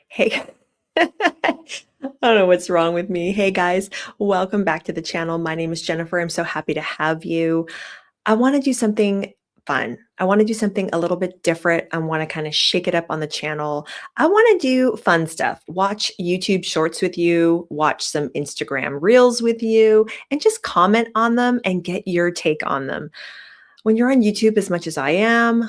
Hey, I don't know what's wrong with me. Hey guys, welcome back to the channel. My name is Jennifer. I'm so happy to have you. I want to do something fun. I want to do something a little bit different. I want to kind of shake it up on the channel. I want to do fun stuff. Watch YouTube shorts with you, watch some Instagram reels with you, and just comment on them and get your take on them. When you're on YouTube as much as I am,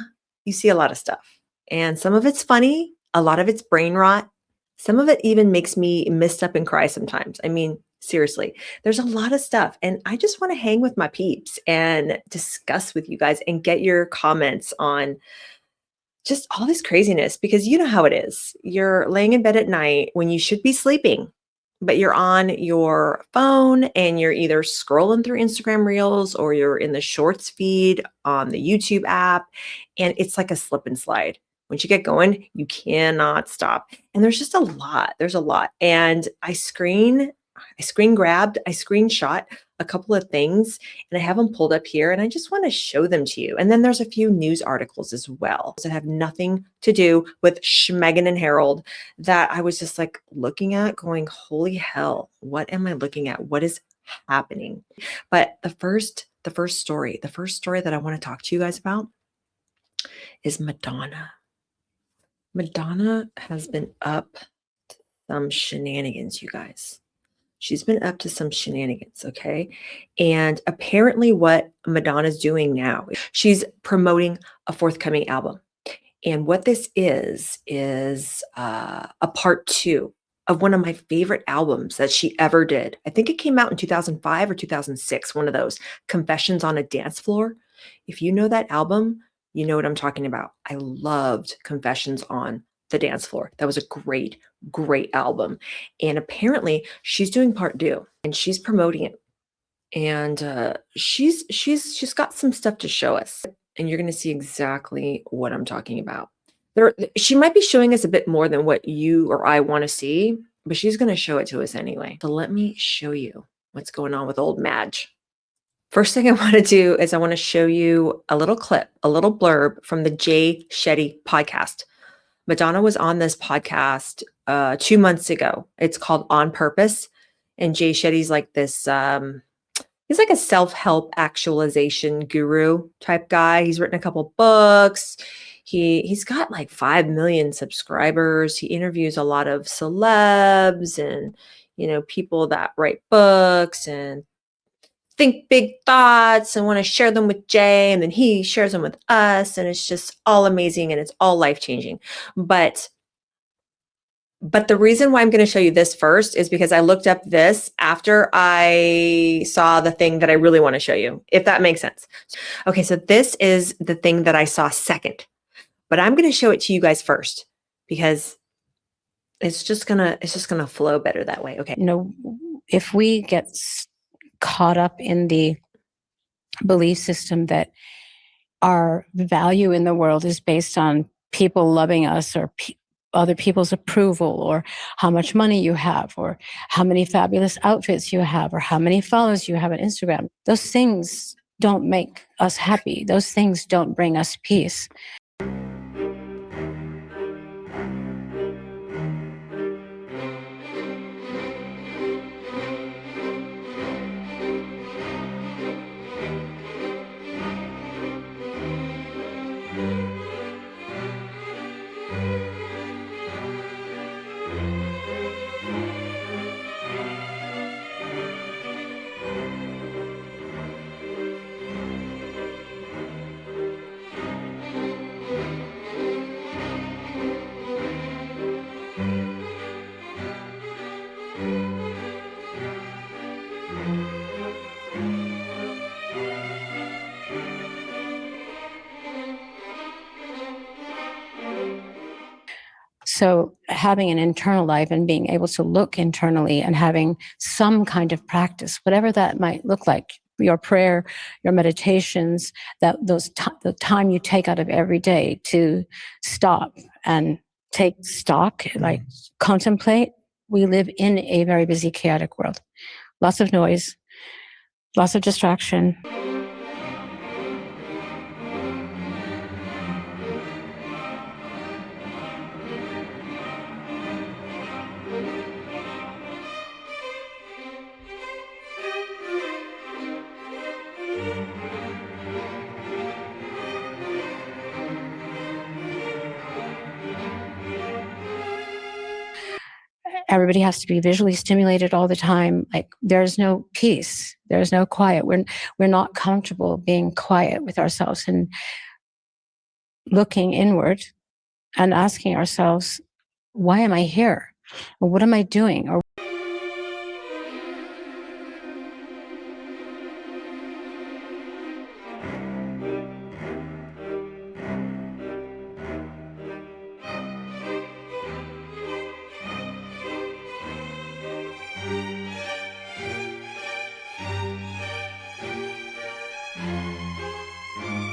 you see a lot of stuff. And some of it's funny, a lot of it's brain rot. Some of it even makes me mist up and cry sometimes. I mean, seriously, there's a lot of stuff. And I just want to hang with my peeps and discuss with you guys and get your comments on just all this craziness because you know how it is. You're laying in bed at night when you should be sleeping, but you're on your phone and you're either scrolling through Instagram reels or you're in the shorts feed on the YouTube app. And it's like a slip and slide. Once you get going, you cannot stop. And there's just a lot. There's a lot. And I screenshot a couple of things and I have them pulled up here and I just want to show them to you. And then there's a few news articles as well that have nothing to do with Meghan and Harold that I was just like looking at going, holy hell, what am I looking at? What is happening? But the first story that I want to talk to you guys about is Madonna. Madonna has been up to some shenanigans, you guys. She's been up to some shenanigans, okay? And apparently what Madonna's doing now, she's promoting a forthcoming album. And what this is a part two of one of my favorite albums that she ever did. I think it came out in 2005 or 2006, one of those, Confessions on a Dance Floor. If you know that album, you know what I'm talking about. I loved Confessions on the Dance Floor. That was a great, great album. And apparently she's doing part two and she's promoting it. And she's got some stuff to show us. And you're going to see exactly what I'm talking about. She might be showing us a bit more than what you or I want to see, but she's going to show it to us anyway. So let me show you what's going on with old Madge. First thing I want to do is I want to show you a little clip, a little blurb from the Jay Shetty podcast. Madonna was on this podcast 2 months ago. It's called On Purpose. And Jay Shetty's like this, he's like a self-help actualization guru type guy. He's written a couple books. He's got like 5 million subscribers. He interviews a lot of celebs and, you know, people that write books and think big thoughts and want to share them with Jay, and then he shares them with us, and it's just all amazing and it's all life-changing. But the reason why I'm going to show you this first is because I looked up this after I saw the thing that I really want to show you, if that makes sense. Okay, so this is the thing that I saw second, but I'm going to show it to you guys first because it's just gonna flow better that way. Okay. You know, if we get caught up in the belief system that our value in the world is based on people loving us or other people's approval or how much money you have or how many fabulous outfits you have or how many followers you have on Instagram, those things don't make us happy. Those things don't bring us peace. So having an internal life and being able to look internally and having some kind of practice, whatever that might look like, your prayer, your meditations, the time you take out of every day to stop and take stock, like contemplate. We live in a very busy, chaotic world. Lots of noise, lots of distraction. everybody has to be visually stimulated all the time. Like there's no peace, there's no quiet. We're not comfortable being quiet with ourselves and looking inward and asking ourselves, why am I here? Or what am I doing? Or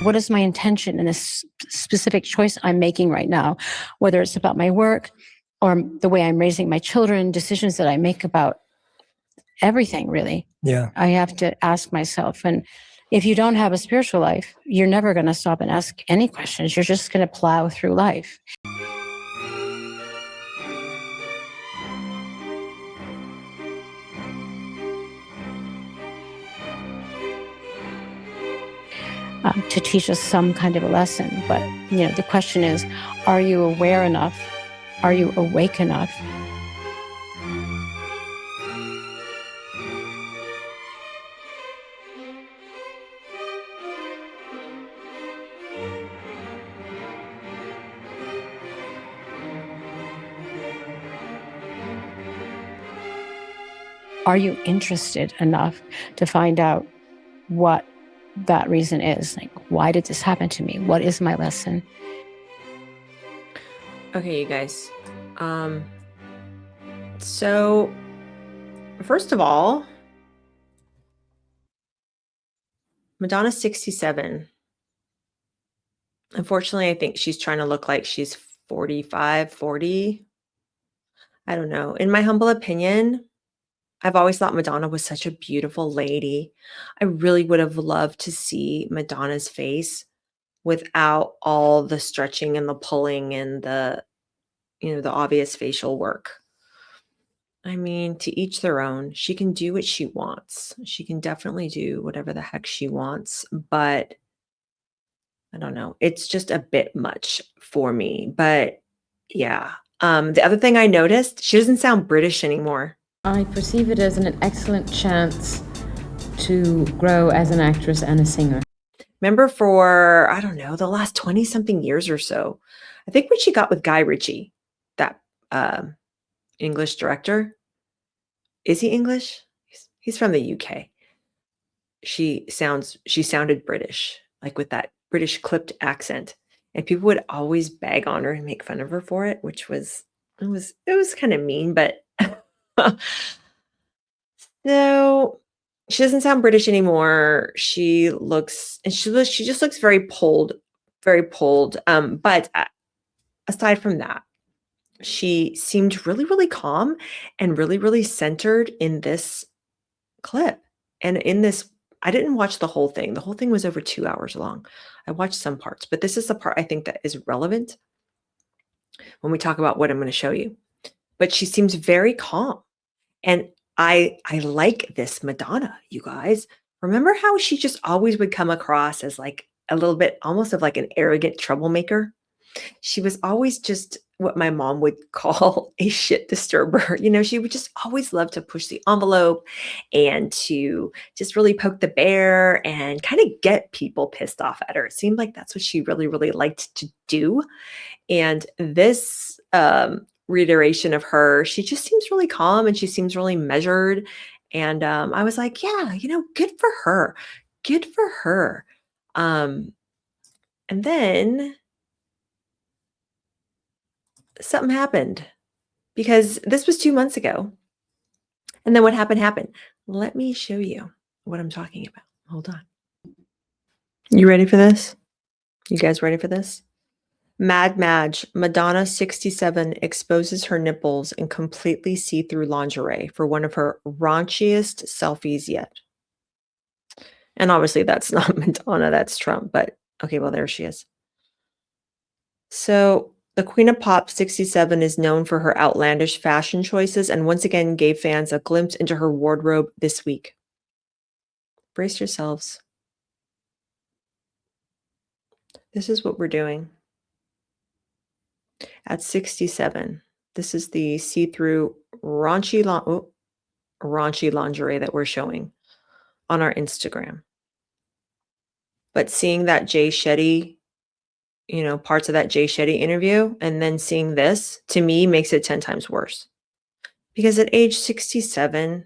what is my intention in this specific choice I'm making right now, whether it's about my work or the way I'm raising my children, decisions that I make about everything, really. Yeah. I have to ask myself. And if you don't have a spiritual life, you're never going to stop and ask any questions. You're just going to plow through life. To teach us some kind of a lesson. But, the question is, are you aware enough? Are you awake enough? Are you interested enough to find out what that reason is? Like, why did this happen to me? What is my lesson? Okay, you guys. So first of all, Madonna's 67. Unfortunately, I think she's trying to look like she's 45, 40. I don't know. In my humble opinion, I've always thought Madonna was such a beautiful lady. I really would have loved to see Madonna's face without all the stretching and the pulling and the obvious facial work. I mean, to each their own. She can do what she wants. She can definitely do whatever the heck she wants, but I don't know. It's just a bit much for me. But yeah. The other thing I noticed, she doesn't sound British anymore. I perceive it as an excellent chance to grow as an actress and a singer. Remember for, I don't know, the last 20 something years or so, I think when she got with Guy Ritchie, that English director. Is he English? He's from the UK. She sounded British, like with that British clipped accent. And people would always bag on her and make fun of her for it, which was kind of mean, but so she doesn't sound British anymore. She just looks very pulled, very pulled. But aside from that, she seemed really, really calm and really, really centered in this clip. And in this, I didn't watch the whole thing. The whole thing was over 2 hours long. I watched some parts, but this is the part I think that is relevant when we talk about what I'm going to show you. But she seems very calm. And I like this Madonna, you guys. Remember how she just always would come across as like a little bit almost of like an arrogant troublemaker? She was always just what my mom would call a shit disturber. She would just always love to push the envelope and to just really poke the bear and kind of get people pissed off at her. It seemed like that's what she really, really liked to do. And this reiteration of her, she just seems really calm and she seems really measured. And I was like, yeah, good for her. Good for her. And then something happened because this was 2 months ago. And then what happened. Let me show you what I'm talking about. Hold on. You ready for this? You guys ready for this? Mad Madge, Madonna 67 exposes her nipples in completely see-through lingerie for one of her raunchiest selfies yet. And obviously that's not Madonna, that's Trump, but okay, well, there she is. So the Queen of Pop 67 is known for her outlandish fashion choices and once again gave fans a glimpse into her wardrobe this week. Brace yourselves. This is what we're doing. At 67, This is the see-through raunchy lingerie that we're showing on our Instagram. But seeing that Jay Shetty, parts of that Jay Shetty interview, and then seeing this, to me, makes it 10 times worse. Because at age 67,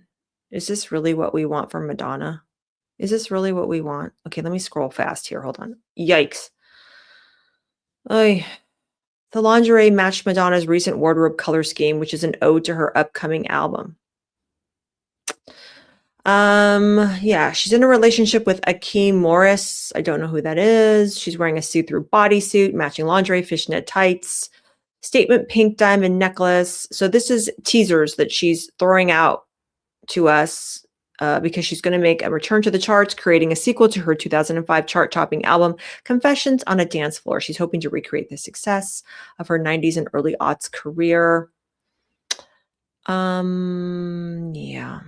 is this really what we want from Madonna? Is this really what we want? Okay, let me scroll fast here. Hold on. Yikes. Oy. The lingerie matched Madonna's recent wardrobe color scheme, which is an ode to her upcoming album. Yeah, she's in a relationship with Akeem Morris. I don't know who that is. She's wearing a see-through bodysuit, matching lingerie, fishnet tights, statement pink diamond necklace. So this is teasers that she's throwing out to us because she's going to make a return to the charts, creating a sequel to her 2005 chart-topping album, Confessions on a Dance Floor. She's hoping to recreate the success of her 90s and early aughts career. Yeah.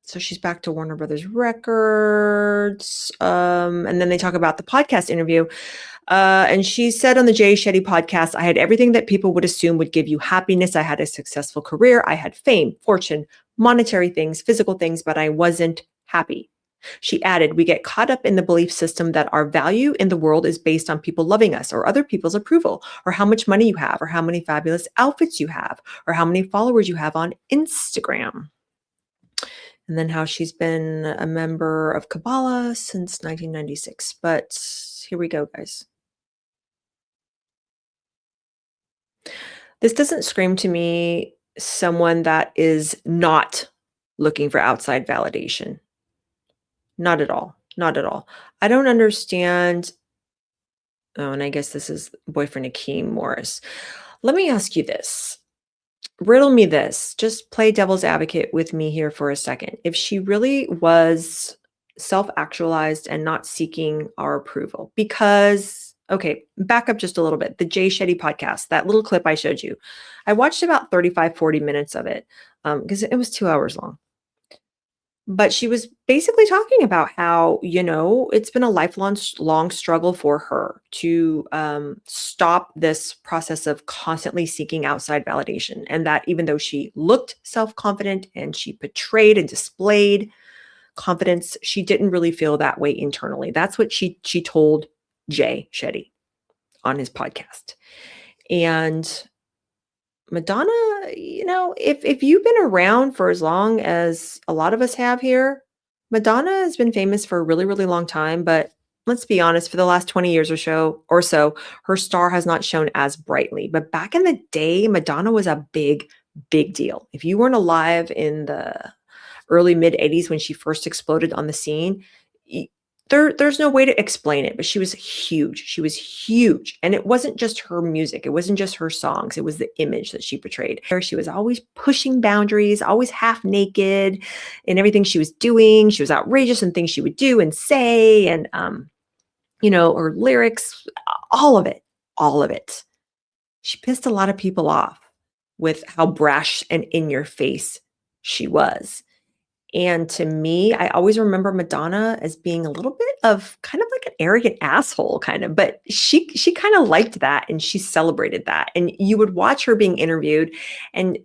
So she's back to Warner Brothers Records. And then they talk about the podcast interview. And she said on the Jay Shetty podcast, I had everything that people would assume would give you happiness. I had a successful career. I had fame, fortune, monetary things, physical things, but I wasn't happy. She added, we get caught up in the belief system that our value in the world is based on people loving us or other people's approval or how much money you have or how many fabulous outfits you have or how many followers you have on Instagram. And then how she's been a member of Kabbalah since 1996. But here we go, guys. This doesn't scream to me someone that is not looking for outside validation. Not at all. Not at all. I don't understand. Oh, and I guess this is boyfriend Akeem Morris. Let me ask you this. Riddle me this. Just play devil's advocate with me here for a second. If she really was self-actualized and not seeking our approval, because, okay, back up just a little bit. The Jay Shetty podcast, that little clip I showed you, I watched about 35, 40 minutes of it because it was 2 hours long. But she was basically talking about how, it's been a lifelong struggle for her to stop this process of constantly seeking outside validation. And that even though she looked self-confident and she portrayed and displayed confidence, she didn't really feel that way internally. That's what she told Jay Shetty on his podcast. And Madonna, if you've been around for as long as a lot of us have here, Madonna has been famous for a really, really long time. But let's be honest, for the last 20 years or so, her star has not shone as brightly. But back in the day, Madonna was a big, big deal. If you weren't alive in the early mid 80s when she first exploded on the scene, there's no way to explain it, but she was huge. She was huge. And it wasn't just her music. It wasn't just her songs. It was the image that she portrayed. She was always pushing boundaries, always half naked in everything she was doing. She was outrageous in things she would do and say, and, her lyrics, all of it. She pissed a lot of people off with how brash and in your face she was. And to me, I always remember Madonna as being a little bit of kind of like an arrogant asshole kind of, but she kind of liked that and she celebrated that. And you would watch her being interviewed and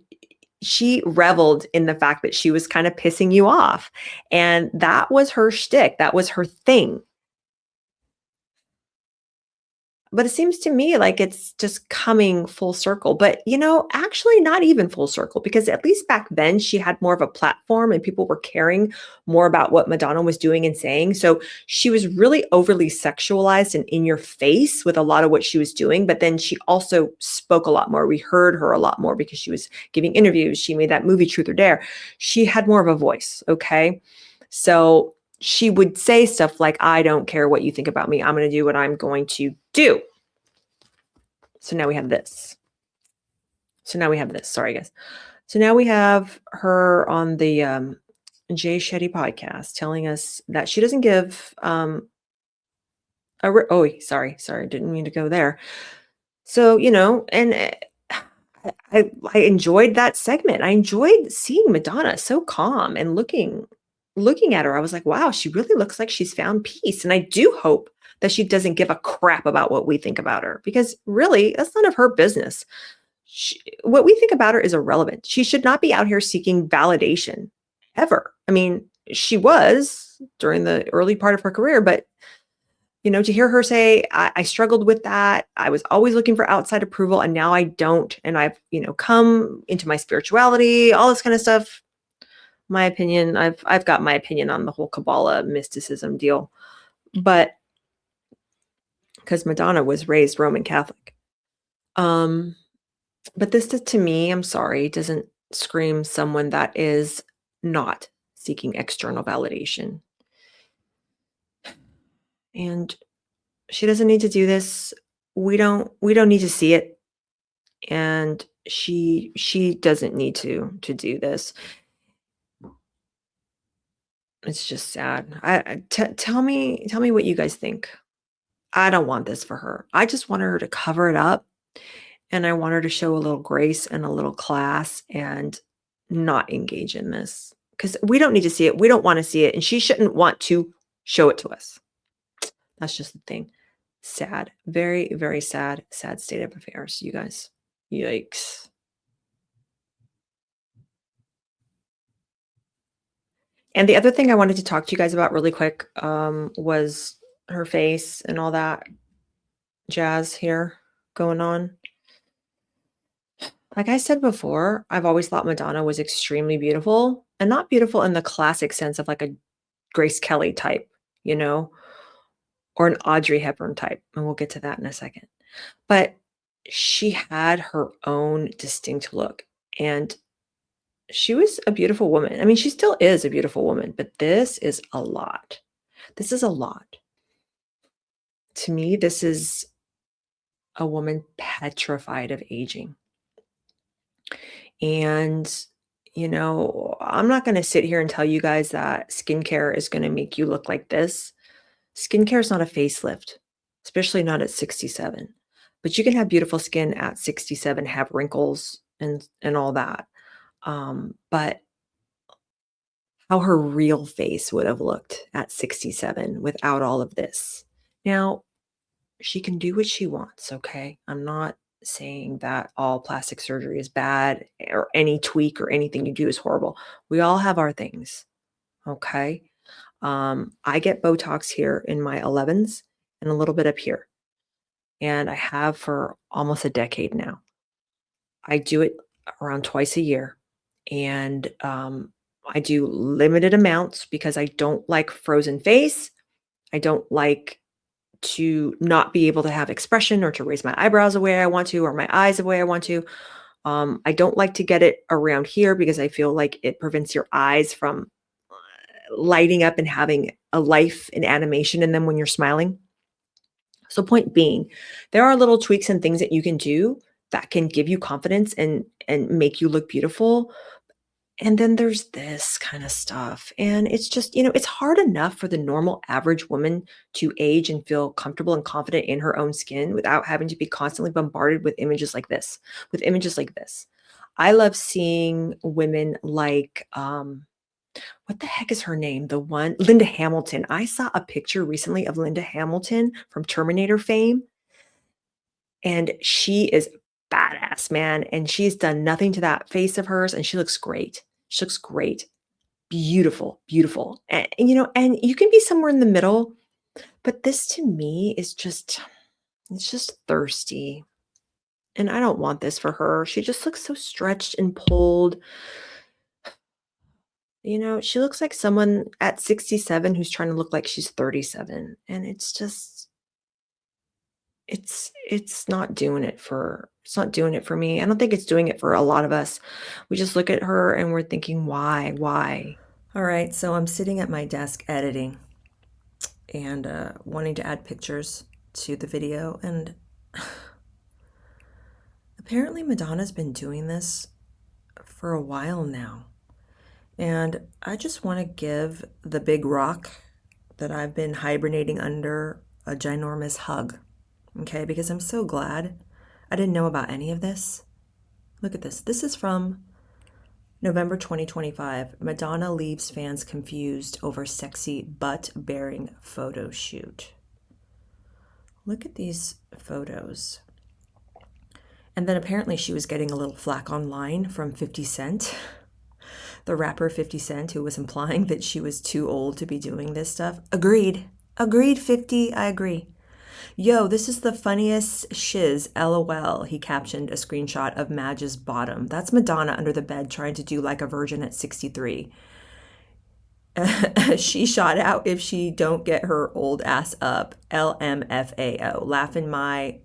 she reveled in the fact that she was kind of pissing you off. And that was her shtick. That was her thing. But it seems to me like it's just coming full circle. But, actually not even full circle, because at least back then she had more of a platform and people were caring more about what Madonna was doing and saying. So she was really overly sexualized and in your face with a lot of what she was doing. But then she also spoke a lot more. We heard her a lot more because she was giving interviews. She made that movie Truth or Dare. She had more of a voice. Okay. So she would say stuff like, I don't care what you think about me. I'm going to do what I'm going to do. So now we have this. Sorry, guys. So now we have her on the Jay Shetty podcast telling us that she doesn't give sorry. Didn't mean to go there. So, and I enjoyed that segment. I enjoyed seeing Madonna so calm and looking at her. I was like, wow, she really looks like she's found peace. And I do hope that she doesn't give a crap about what we think about her, because really that's none of her business. what we think about her is irrelevant. She should not be out here seeking validation ever. I mean, she was during the early part of her career, but to hear her say, I struggled with that. I was always looking for outside approval and now I don't. And I've, come into my spirituality, all this kind of stuff. My opinion, I've got my opinion on the whole Kabbalah mysticism deal, but because Madonna was raised Roman Catholic. But this to me, I'm sorry, doesn't scream someone that is not seeking external validation. And she doesn't need to do this. We don't need to see it. And she doesn't need to do this. It's just sad. Tell me what you guys think. I don't want this for her. I just want her to cover it up. And I want her to show a little grace and a little class and not engage in this. Because we don't need to see it. We don't want to see it. And she shouldn't want to show it to us. That's just the thing. Sad. Very, very sad state of affairs, you guys. Yikes. And the other thing I wanted to talk to you guys about really quick was her face and all that jazz here going on. Like I said before, I've always thought Madonna was extremely beautiful, and not beautiful in the classic sense of like a Grace Kelly type, or an Audrey Hepburn type. And we'll get to that in a second. But she had her own distinct look, and she was a beautiful woman. I mean, she still is a beautiful woman, but this is a lot. This is a lot. To me, this is a woman petrified of aging. And, I'm not going to sit here and tell you guys that skincare is going to make you look like this. Skincare is not a facelift, especially not at 67. But you can have beautiful skin at 67, have wrinkles and all that. But how her real face would have looked at 67 without all of this. Now, she can do what she wants, okay? I'm not saying that all plastic surgery is bad or any tweak or anything you do is horrible. We all have our things, okay? I get Botox here in my 11s and a little bit up here. And I have for almost a decade now. I do it around twice a year. And I do limited amounts because I don't like frozen face. I don't like to not be able to have expression or to raise my eyebrows the way I want to or my eyes the way I want to. I don't like to get it around here because I feel like it prevents your eyes from lighting up and having a life and animation in them when you're smiling. So point being, there are little tweaks and things that you can do that can give you confidence and make you look beautiful. And then there's this kind of stuff. And it's just, it's hard enough for the normal average woman to age and feel comfortable and confident in her own skin without having to be constantly bombarded with images like this, I love seeing women like, what the heck is her name? The one, Linda Hamilton. I saw a picture recently of Linda Hamilton from Terminator fame. And she is badass, man. And she's done nothing to that face of hers. And she looks great. She looks great. Beautiful, beautiful. And and you can be somewhere in the middle. But this to me is it's just thirsty. And I don't want this for her. She just looks so stretched and pulled. She looks like someone at 67 who's trying to look like she's 37. And it's just, it's not doing it for me. I don't think it's doing it for a lot of us. We just look at her and we're thinking, why? All right. So I'm sitting at my desk editing and wanting to add pictures to the video. And apparently Madonna's been doing this for a while now. And I just want to give the big rock that I've been hibernating under a ginormous hug, okay? Because I'm so glad I didn't know about any of this. Look at this. This is from November 2025. Madonna leaves fans confused over sexy butt-bearing photo shoot. Look at these photos. And then apparently she was getting a little flack online from 50 Cent, the rapper 50 Cent, who was implying that she was too old to be doing this stuff. Agreed. Agreed, 50. I agree. Yo, this is the funniest shiz, LOL. He captioned a screenshot of Madge's bottom. That's Madonna under the bed trying to do like a virgin at 63. She shot out if she don't get her old ass up. LMFAO. Laughing my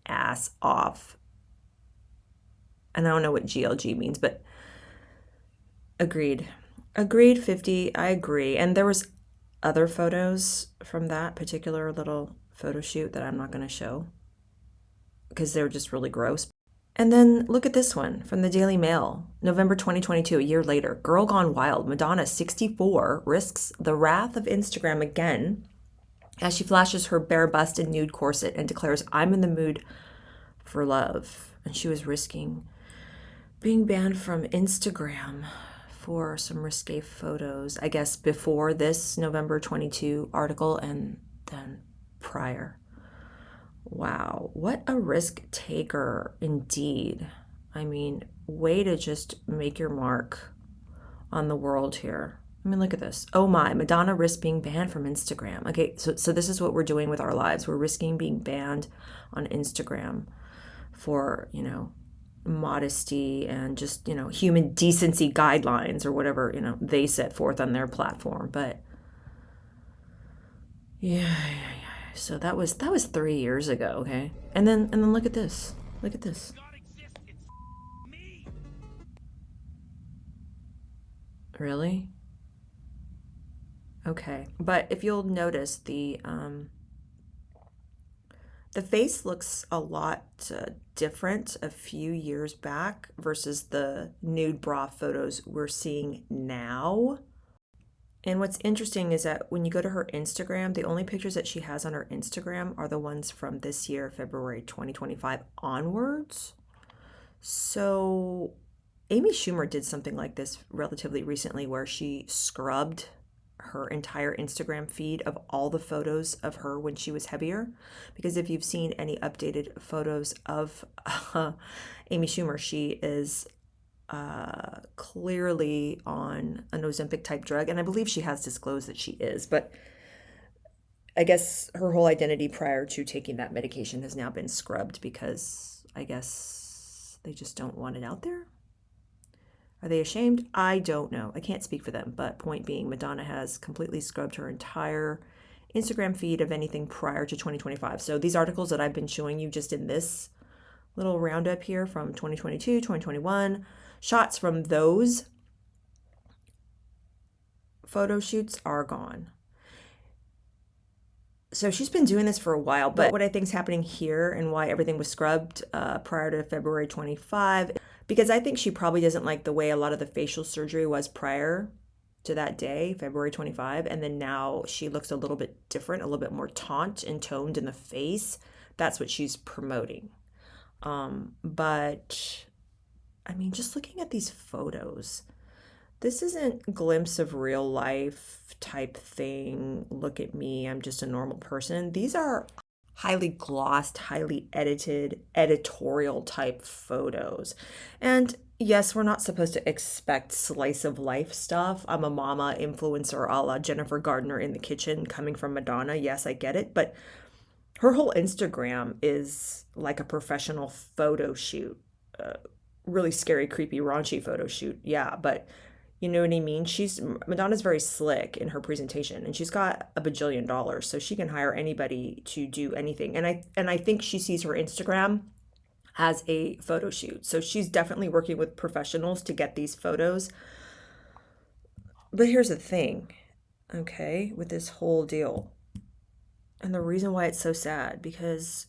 ass off. And I don't know what GLG means, but agreed. Agreed, 50. I agree. And there was other photos from that particular little photo shoot that I'm not going to show because they're just really gross. And then look at this one from the Daily Mail, November 2022, a year later. Girl gone wild. Madonna, 64, risks the wrath of Instagram again as she flashes her bare bust and nude corset and declares, I'm in the mood for love. And she was risking being banned from Instagram for some risque photos, I guess before this November 22 article and then prior. Wow, what a risk taker indeed. I mean, way to just make your mark on the world here. I mean, look at this. Oh my, Madonna risks being banned from Instagram. Okay, so this is what we're doing with our lives. We're risking being banned on Instagram for, modesty and just, human decency guidelines or whatever, they set forth on their platform. But yeah. So that was 3 years ago, okay? And then look at this. Look at this. Really? Okay. But if you'll notice, the face looks a lot different a few years back versus the nude bra photos we're seeing now. And what's interesting is that when you go to her Instagram, the only pictures that she has on her Instagram are the ones from this year, February 2025 onwards. So Amy Schumer did something like this relatively recently where she scrubbed her entire Instagram feed of all the photos of her when she was heavier. Because if you've seen any updated photos of Amy Schumer, she is clearly on an Ozempic type drug, and I believe she has disclosed that she is, but I guess her whole identity prior to taking that medication has now been scrubbed because I guess they just don't want it out there. Are they ashamed? I don't know. I can't speak for them, but point being, Madonna has completely scrubbed her entire Instagram feed of anything prior to 2025. So these articles that I've been showing you just in this little roundup here from 2022, 2021, shots from those photo shoots are gone. So she's been doing this for a while, but what I think is happening here and why everything was scrubbed prior to February 25, because I think she probably doesn't like the way a lot of the facial surgery was prior to that day, February 25, and then now she looks a little bit different, a little bit more taunt and toned in the face. That's what she's promoting. But I mean, just looking at these photos, this isn't glimpse of real life type thing. Look at me, I'm just a normal person. These are highly glossed, highly edited, editorial type photos. And yes, we're not supposed to expect slice of life stuff. I'm a mama influencer a la Jennifer Gardner in the kitchen coming from Madonna. Yes, I get it. But her whole Instagram is like a professional photo shoot. Really scary, creepy, raunchy photo shoot. Yeah, but you know what I mean? Madonna's very slick in her presentation, and she's got a bajillion dollars, so she can hire anybody to do anything. And I think she sees her Instagram as a photo shoot. So she's definitely working with professionals to get these photos. But here's the thing, okay, with this whole deal. And the reason why it's so sad, because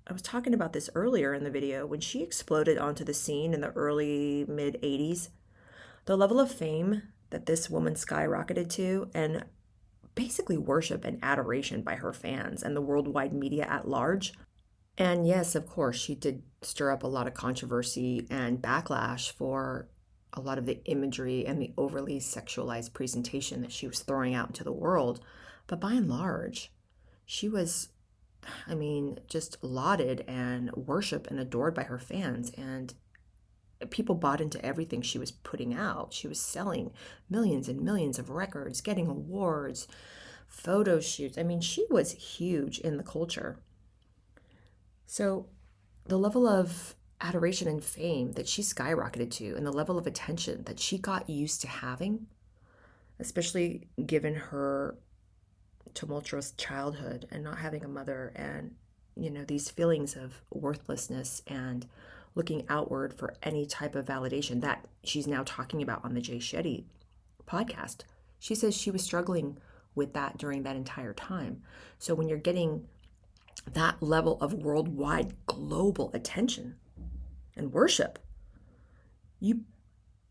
I was talking about this earlier in the video, when she exploded onto the scene in the early mid 80s, the level of fame that this woman skyrocketed to, and basically worship and adoration by her fans and the worldwide media at large. And yes, of course, she did stir up a lot of controversy and backlash for a lot of the imagery and the overly sexualized presentation that she was throwing out into the world. But by and large, she was I mean, just lauded and worshiped and adored by her fans. And people bought into everything she was putting out. She was selling millions and millions of records, getting awards, photo shoots. I mean, she was huge in the culture. So the level of adoration and fame that she skyrocketed to, and the level of attention that she got used to having, especially given her tumultuous childhood and not having a mother, and these feelings of worthlessness and looking outward for any type of validation that she's now talking about on the Jay Shetty podcast. She says she was struggling with that during that entire time. So when you're getting that level of worldwide global attention and worship, you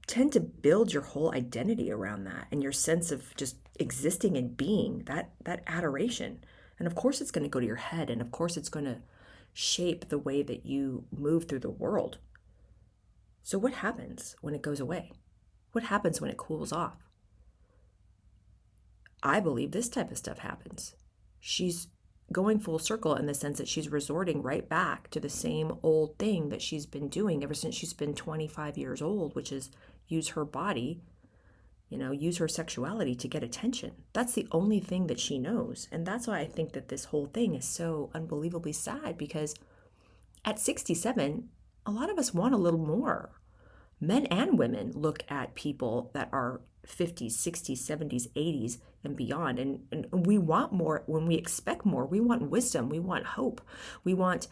tend to build your whole identity around that, and your sense of just existing and being, that adoration. And of course it's going to go to your head, and of course it's going to shape the way that you move through the world. So what happens when it goes away? What happens when it cools off? I believe this type of stuff happens. She's going full circle in the sense that she's resorting right back to the same old thing that she's been doing ever since she's been 25 years old, which is use her body, use her sexuality to get attention. That's the only thing that she knows. And that's why I think that this whole thing is so unbelievably sad, because at 67, a lot of us want a little more. Men and women look at people that are 50s, 60s, 70s, 80s, and beyond. And we want more. When we expect more, we want wisdom. We want hope. We want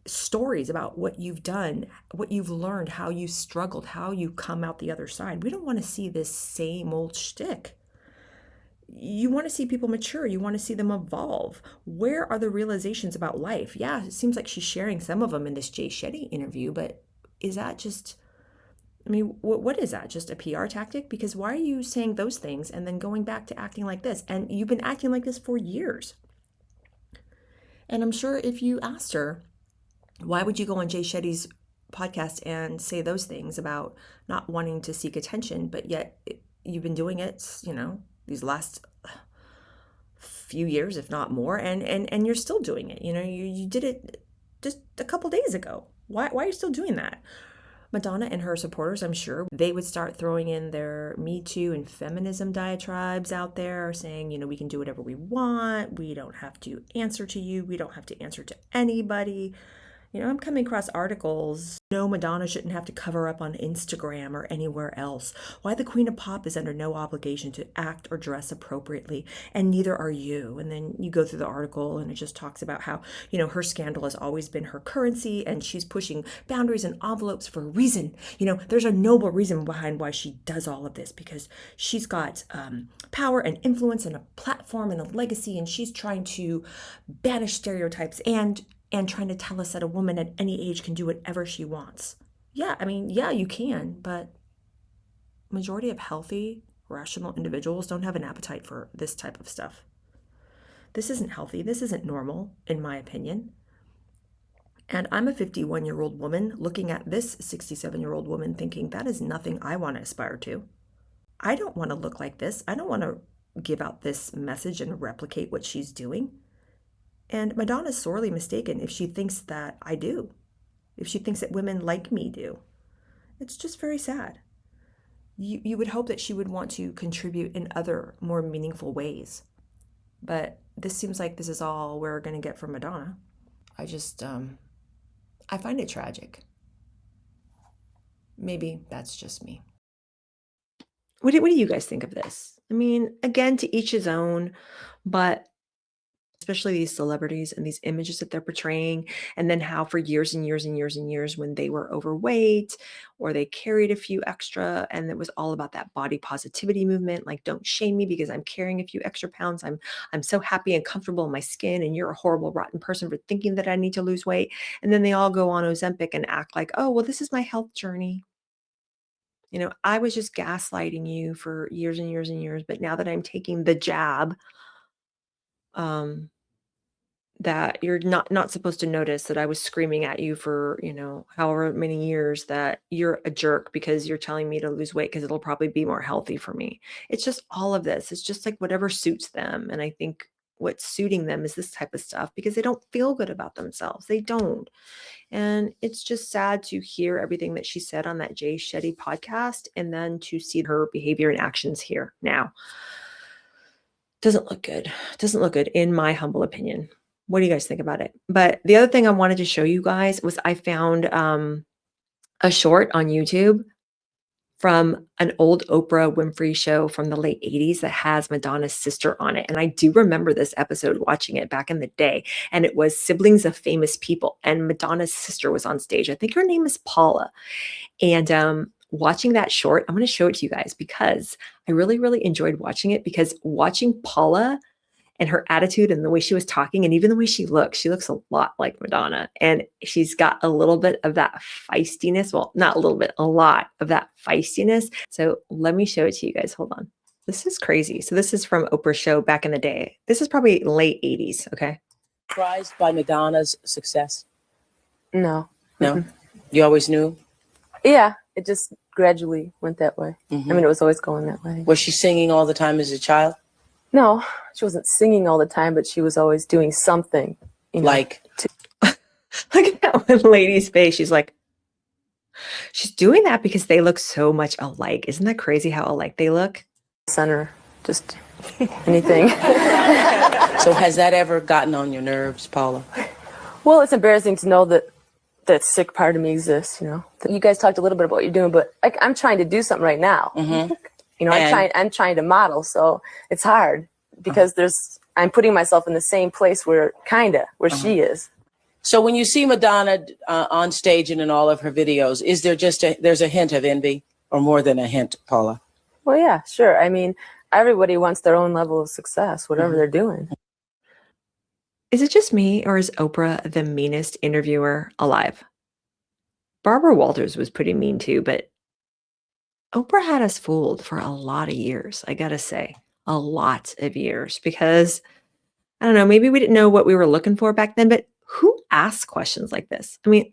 stories about what you've done, what you've learned, how you struggled, how you come out the other side. We don't want to see this same old shtick. You want to see people mature. You want to see them evolve. Where are the realizations about life? Yeah, it seems like she's sharing some of them in this Jay Shetty interview, but is that just... I mean, what is that? Just a PR tactic? Because why are you saying those things and then going back to acting like this? And you've been acting like this for years. And I'm sure if you asked her, why would you go on Jay Shetty's podcast and say those things about not wanting to seek attention, but yet you've been doing it, these last few years, if not more, and you're still doing it. You did it just a couple days ago. Why are you still doing that? Madonna and her supporters, I'm sure, they would start throwing in their Me Too and feminism diatribes out there, saying, we can do whatever we want. We don't have to answer to you. We don't have to answer to anybody. I'm coming across articles. No, Madonna shouldn't have to cover up on Instagram or anywhere else. Why the Queen of Pop is under no obligation to act or dress appropriately, and neither are you. And then you go through the article and it just talks about how, her scandal has always been her currency, and she's pushing boundaries and envelopes for a reason. There's a noble reason behind why she does all of this, because she's got power and influence and a platform and a legacy, and she's trying to banish stereotypes and trying to tell us that a woman at any age can do whatever she wants. Yeah, you can, but majority of healthy, rational individuals don't have an appetite for this type of stuff. This isn't healthy. This isn't normal, in my opinion. And I'm a 51-year-old woman looking at this 67-year-old woman thinking, that is nothing I want to aspire to. I don't want to look like this. I don't want to give out this message and replicate what she's doing. And Madonna's sorely mistaken if she thinks that I do, if she thinks that women like me do. It's just very sad. You would hope that she would want to contribute in other more meaningful ways. But this seems like this is all we're going to get from Madonna. I just, I find it tragic. Maybe that's just me. What do you guys think of this? Again, to each his own, but especially these celebrities and these images that they're portraying, and then how for years and years and years and years, when they were overweight or they carried a few extra, and it was all about that body positivity movement, like, don't shame me because I'm carrying a few extra pounds. I'm so happy and comfortable in my skin, and you're a horrible, rotten person for thinking that I need to lose weight. And then they all go on Ozempic and act like, oh, well, this is my health journey. I was just gaslighting you for years and years and years, but now that I'm taking the jab, that you're not supposed to notice that I was screaming at you for, however many years, that you're a jerk because you're telling me to lose weight because it'll probably be more healthy for me. It's just all of this. It's just like whatever suits them. And I think what's suiting them is this type of stuff because they don't feel good about themselves. They don't. And it's just sad to hear everything that she said on that Jay Shetty podcast and then to see her behavior and actions here now. Doesn't look good. Doesn't look good in my humble opinion. What do you guys think about it? But the other thing I wanted to show you guys was I found a short on YouTube from an old Oprah Winfrey show from the late 80s that has Madonna's sister on it. And I do remember this episode watching it back in the day. And it was siblings of famous people. And Madonna's sister was on stage. I think her name is Paula. And watching that short, I'm going to show it to you guys because I really, really enjoyed watching it because watching Paula and her attitude and the way she was talking and even the way she looks a lot like Madonna. And she's got a little bit of that feistiness. Well, not a little bit, a lot of that feistiness. So let me show it to you guys. Hold on. This is crazy. So this is from Oprah's show back in the day. This is probably late 80s. Okay. Surprised by Madonna's success? No. No? Mm-mm. You always knew? Yeah, it just gradually went that way. Mhm. I mean, it was always going that way. Was she singing all the time as a child? No, she wasn't singing all the time, but she was always doing something. You know, Like, Look at that one lady's face. She's like, she's doing that because they look so much alike. Isn't that crazy how alike they look? center, just anything. so has that ever gotten on your nerves, Paula? Well, it's embarrassing to know that that sick part of me exists, you know. You guys talked a little bit about what you're doing, but like I'm trying to do something right now. Mm-hmm. You know, I'm trying to model, so it's hard because I'm putting myself in the same place where she is. So when you see Madonna on stage and in all of her videos, is there there's a hint of envy or more than a hint, Paula? Well, yeah, sure. I mean, everybody wants their own level of success, whatever they're doing. Is it just me or is Oprah the meanest interviewer alive? Barbara Walters was pretty mean too, but Oprah had us fooled for a lot of years. I gotta say, a lot of years because I don't know, maybe we didn't know what we were looking for back then, but who asks questions like this? I mean,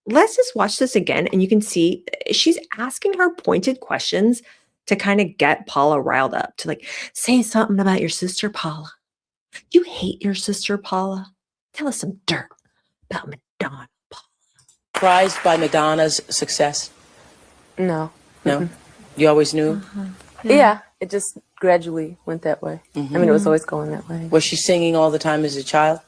let's just watch this again and you can see she's asking her pointed questions to kind of get Paula riled up to like, say something about your sister, Paula. You hate your sister, Paula. Tell us some dirt about Madonna, Paula. Surprised by Madonna's success? No. No? Mm-mm. You always knew? Yeah, it just gradually went that way. Mm-hmm. I mean, it was always going that way. Was she singing all the time as a child?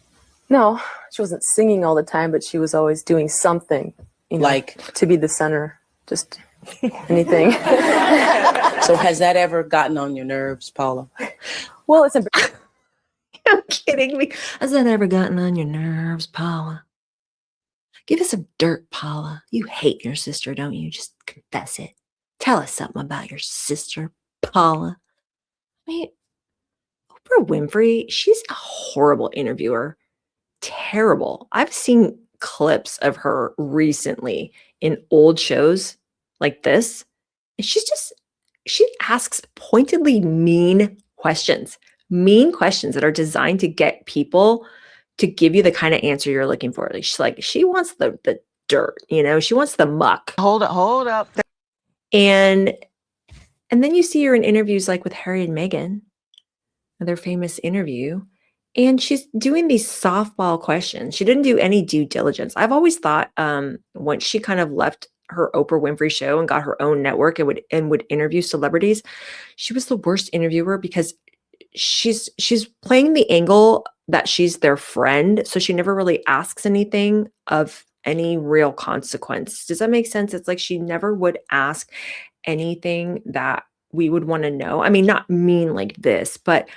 No, she wasn't singing all the time, but she was always doing something, you know, Like, to be the center, just anything. so has that ever gotten on your nerves, Paula? Well, it's You're kidding me. Has that ever gotten on your nerves, Paula? Give us some dirt, Paula. You hate your sister, don't you? Just confess it. Tell us something about your sister, Paula. I mean, Oprah Winfrey, she's a horrible interviewer. Terrible. I've seen clips of her recently in old shows like this. And she asks pointedly mean questions that are designed to get people to give you the kind of answer you're looking for. She wants the dirt, you know, she wants the muck. Hold up. And then you see her in interviews like with Harry and Meghan, their famous interview, and she's doing these softball questions. She didn't do any due diligence. I've always thought once she kind of left her Oprah Winfrey show and got her own network and would interview celebrities, she was the worst interviewer because she's playing the angle that she's their friend. So she never really asks anything of any real consequence. Does that make sense? It's like she never would ask anything that we would want to know. I mean, not mean like this, but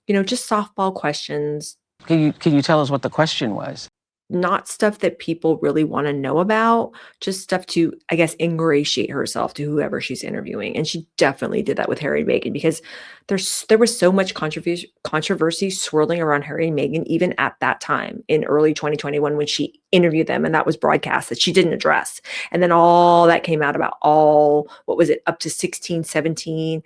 you know, just softball questions. Can you tell us what the question was? Not stuff that people really want to know about, just stuff to, I guess, ingratiate herself to whoever she's interviewing. And she definitely did that with Harry and Meghan because there was so much controversy swirling around Harry and Meghan, even at that time in early 2021 when she interviewed them and that was broadcast that she didn't address. And then all that came out about what was it, up to 16, 17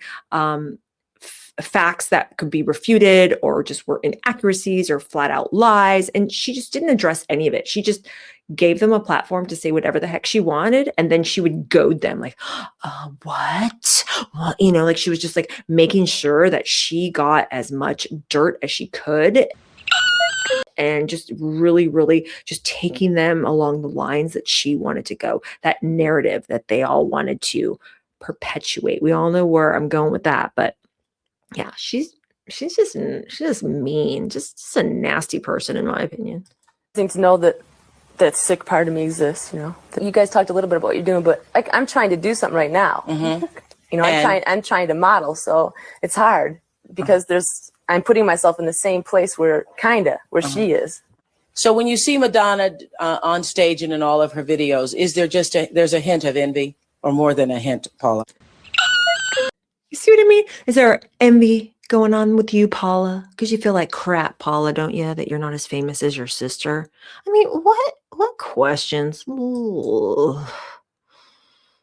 facts that could be refuted or just were inaccuracies or flat out lies. And she just didn't address any of it. She just gave them a platform to say whatever the heck she wanted, and then she would goad them like, what? Well, like she was just like making sure that she got as much dirt as she could, and just really, really just taking them along the lines that she wanted to go, that narrative that they all wanted to perpetuate. We all know where I'm going with that, but yeah, she's just mean, just a nasty person in my opinion. I think to know that that sick part of me exists, You guys talked a little bit about what you're doing, but I'm trying to do something right now. I'm trying to model, so it's hard because I'm putting myself in the same place where she is. So when you see Madonna on stage and in all of her videos, is there there's a hint of envy, or more than a hint, Paula? You see what I mean? Is there envy going on with you, Paula? Because you feel like crap, Paula, don't you? That you're not as famous as your sister. I mean, what questions? Ooh.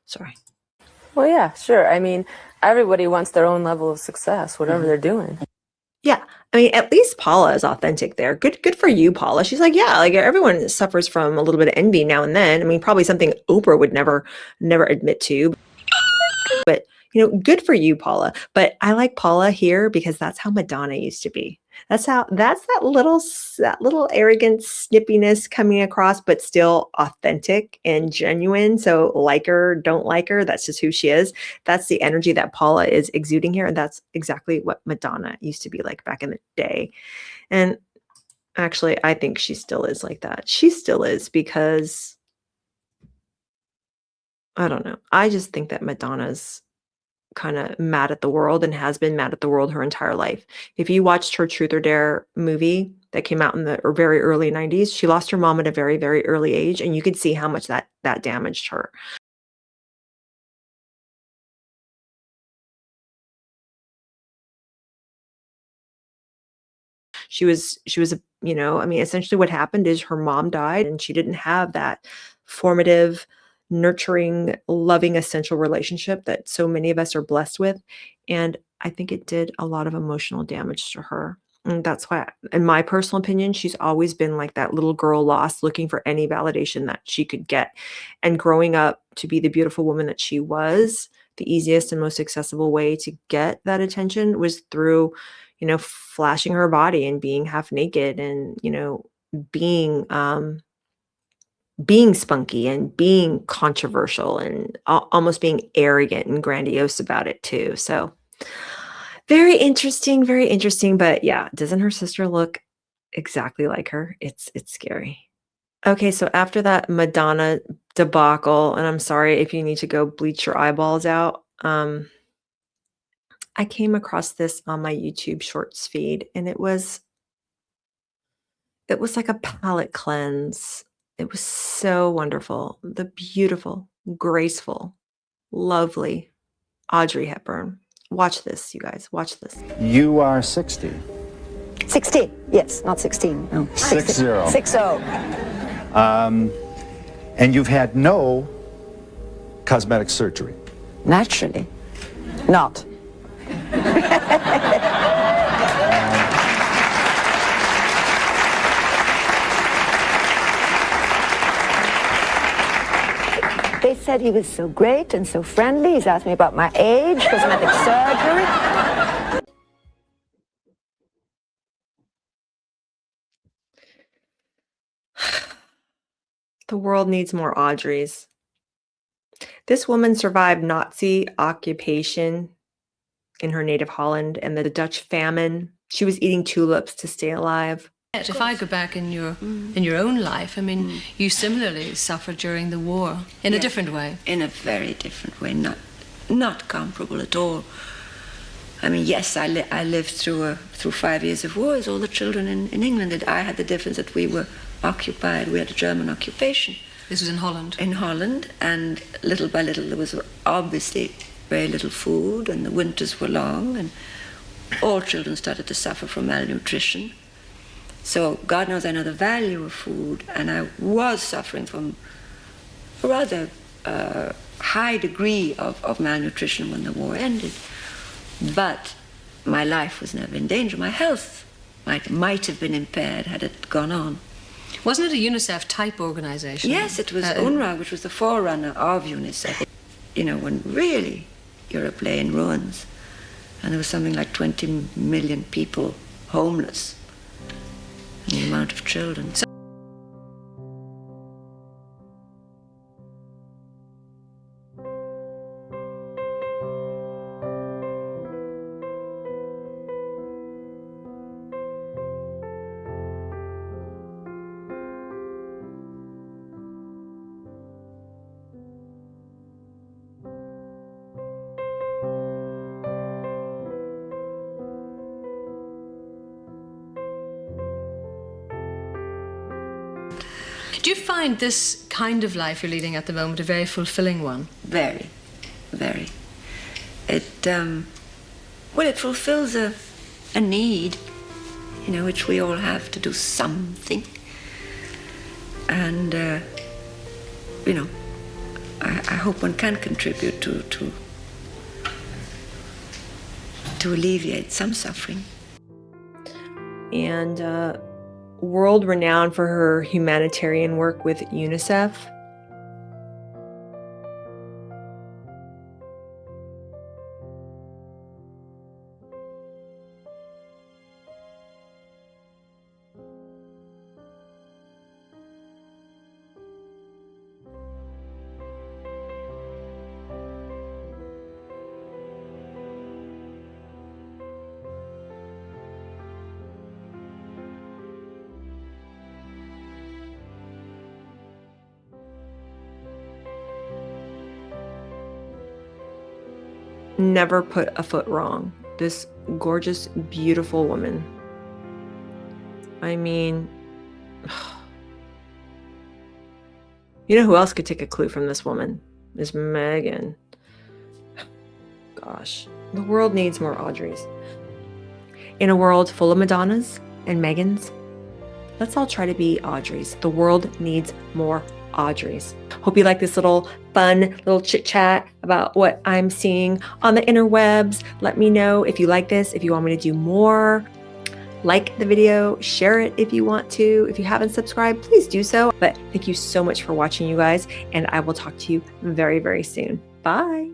Sorry. Well, yeah, sure. I mean, everybody wants their own level of success, whatever they're doing. Yeah. I mean, at least Paula is authentic there. Good for you, Paula. She's like, yeah, like everyone suffers from a little bit of envy now and then. I mean, probably something Oprah would never admit to. But good for you, Paula. But I like Paula here because that's how Madonna used to be. That's that little arrogant snippiness coming across, but still authentic and genuine. So like her, don't like her, that's just who she is. That's the energy that Paula is exuding here. And that's exactly what Madonna used to be like back in the day. And actually, I think she still is like that. She still is, because I don't know. I just think that Madonna's kind of mad at the world and has been mad at the world her entire life. If you watched her Truth or Dare movie that came out in the very early 90s, she lost her mom at a very, very early age, and you could see how much that damaged her. She was essentially what happened is her mom died and she didn't have that formative, nurturing, loving, essential relationship that so many of us are blessed with. And I think it did a lot of emotional damage to her. And that's why, in my personal opinion, she's always been like that little girl lost, looking for any validation that she could get. And growing up to be the beautiful woman that she was, the easiest and most accessible way to get that attention was through, flashing her body and being half naked and, being spunky and being controversial and almost being arrogant and grandiose about it too. So very interesting, very interesting. But yeah, doesn't her sister look exactly like her? It's scary. Okay, so after that Madonna debacle, and I'm sorry if you need to go bleach your eyeballs out, I came across this on my YouTube Shorts feed, and it was like a palate cleanse. It was so wonderful. The beautiful, graceful, lovely Audrey Hepburn. Watch this, you guys. Watch this. You are 60. 60, yes, not 16. No. 60. 60. And you've had no cosmetic surgery. Naturally. Not. They said he was so great and so friendly. He's asked me about my age, cosmetic surgery. The world needs more Audreys. This woman survived Nazi occupation in her native Holland and the Dutch famine. She was eating tulips to stay alive. If I go back in your own life, I mean, you similarly suffered during the war in a different way. In a very different way, not comparable at all. I mean, yes, I lived through 5 years of war as all the children in England did. I had the difference that we were occupied. We had a German occupation. This was in Holland? In Holland, and little by little there was obviously very little food, and the winters were long, and all children started to suffer from malnutrition. So God knows I know the value of food, and I was suffering from a rather high degree of malnutrition when the war ended. But my life was never in danger. My health might have been impaired had it gone on. Wasn't it a UNICEF type organization? Yes, it was UNRWA, which was the forerunner of UNICEF. You know, when really Europe lay in ruins, and there was something like 20 million people homeless, and the amount of children. Do you find this kind of life you're leading at the moment a very fulfilling one? Very, very. It, well, it fulfills a need, you know, which we all have to do something. And, you know, I hope one can contribute to alleviate some suffering. And world renowned for her humanitarian work with UNICEF. Never put a foot wrong. This gorgeous, beautiful woman. I mean, you know who else could take a clue from this woman? Is Meghan. Gosh, the world needs more Audreys. In a world full of Madonnas and Meghans, let's all try to be Audreys. The world needs more Audreys. Hope you like this little fun little chit chat about what I'm seeing on the interwebs. Let me know if you like this, if you want me to do more. Like the video, share it if you want to. If you haven't subscribed, please do so. But thank you so much for watching, you guys, and I will talk to you very, very soon. Bye.